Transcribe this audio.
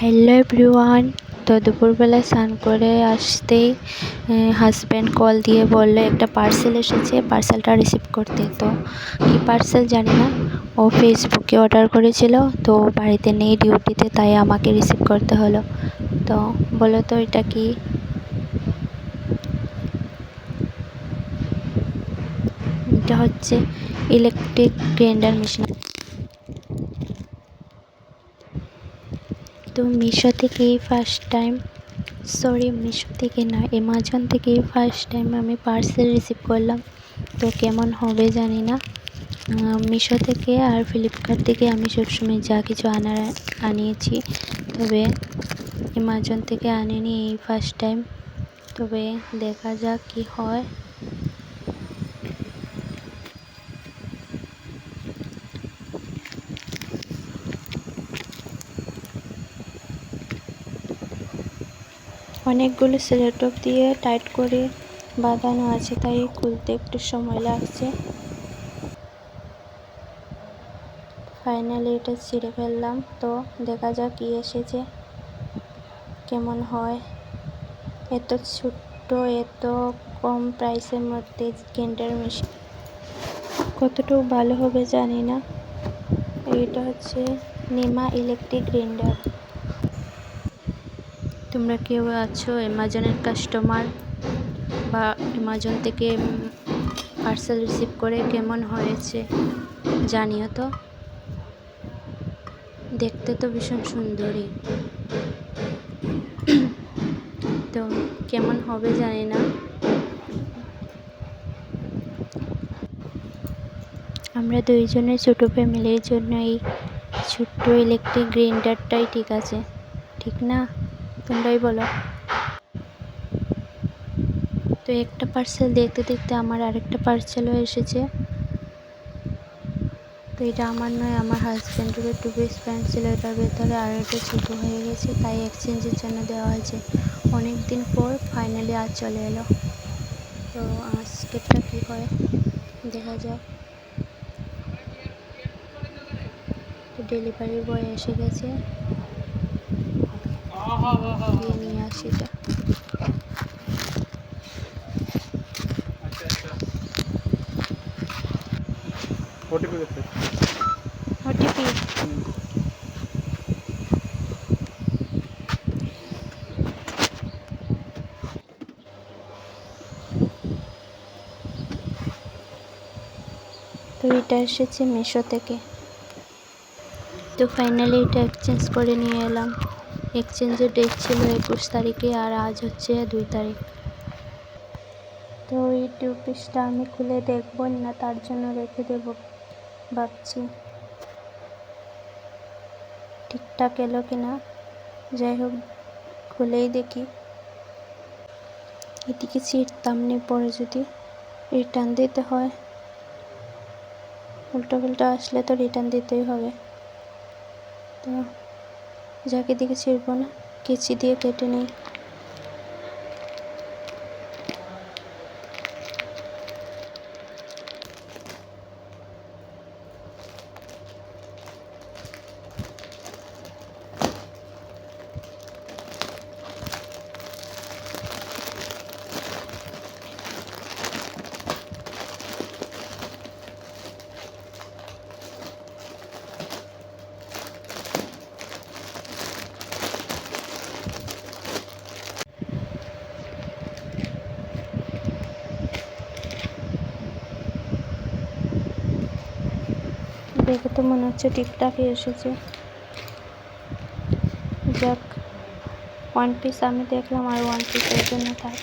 Hello everyone. তো দুপুরবেলা স্নান করে আসতেই হাজব্যান্ড কল দিয়ে বললো একটা পার্সেল এসেছে, পার্সেলটা রিসিভ করতে। তো কী পার্সেল জানি না, ও ফেসবুকে অর্ডার করেছিল, তো বাড়িতে নেই ডিউটিতে, তাই আমাকে রিসিভ করতে হলো। তো বলো তো এটা কি? এটা হচ্ছে ইলেকট্রিক গ্রাইন্ডার মেশিন। তো মিশো থেকেই ফার্স্ট টাইম, মিশো থেকে না, অ্যামাজন থেকেই ফার্স্ট টাইম আমি পার্সেল রিসিভ করলাম। তো কেমন হবে জানি না। মিশো থেকে আর ফ্লিপকার্ট থেকে আমি সবসময় যা কিছু আনিয়েছি, তবে অ্যামাজন থেকে আনিনি, এই ফার্স্ট টাইম। তবে দেখা যাক কি হয়। অনেকগুলো সেলোটেপ দিয়ে টাইট করে বাঁধানো আছে, তাই খুলতে একটু সময় লাগছে। ফাইনালি এটা ছিঁড়ে ফেললাম। তো দেখা যাক কি এসেছে, কেমন হয়। এত ছোট্ট, এত কম প্রাইসের মধ্যে গ্রাইন্ডার মেশিন কতটুকু ভালো হবে জানি না। এটা হচ্ছে নিমা ইলেকট্রিক গ্রাইন্ডার। তোমরা কেউ আছো অ্যামাজনের কাস্টমার বা অ্যামাজন থেকে পার্সেল রিসিভ করে কেমন হয়েছে জানিও তো। দেখতে তো ভীষণ সুন্দরী, তো কেমন হবে জানি না। আমরা দুইজনের ছোটো ফ্যামিলির জন্য এই ছোট্ট ইলেকট্রিক গ্রাইন্ডারটাই ঠিক আছে, ঠিক না? তোমরাই বলো। তো একটা পার্সেল দেখতে দেখতে আমার আরেকটা পার্সেলও এসেছে। তো এটা আমার নয়, আমার হাজব্যান্ডেরও টু পিস প্যান্ট ছিল, এটার ভেতরে আর এটা ছোটো হয়ে গেছে, তাই এক্সচেঞ্জের জন্য দেওয়া হয়েছে। অনেক দিন পর ফাইনালি আজ চলে এলো। তো আজকেরটা কী হয় দেখা যাক। তো ডেলিভারি বয় এসে গেছে, গিয়ে নিয়ে আসি এটা। ওটিপি তো এটা এসেছে মিশো থেকে। তো ফাইনালি এটা এক্সচেঞ্জ করে নিয়ে এলাম। এক্সচেঞ্জের ডেট ছিল 21 তারিখে, আর আজ হচ্ছে 2 তারিখ। তো এই 2 পিসটা আমি খুলে দেখব না, তার জন্য রেখে দেব ভাবছি। ঠিকঠাক এলো কি না, যাই হোক খুলেই দেখি। এদিকে ছিঁড়তাম নি, পরে যদি রিটার্ন দিতে হয়, উল্টো আসলে তো রিটার্ন দিতেই হবে। তো যাকে দিকে ছিঁড়বো না, কেচি দিয়ে কেটে নিই। দেখে তো মনে হচ্ছে ঠিকঠাকই এসেছে। যাক, 1 পিস আমি দেখলাম, আর 1 পিসের জন্য থাক।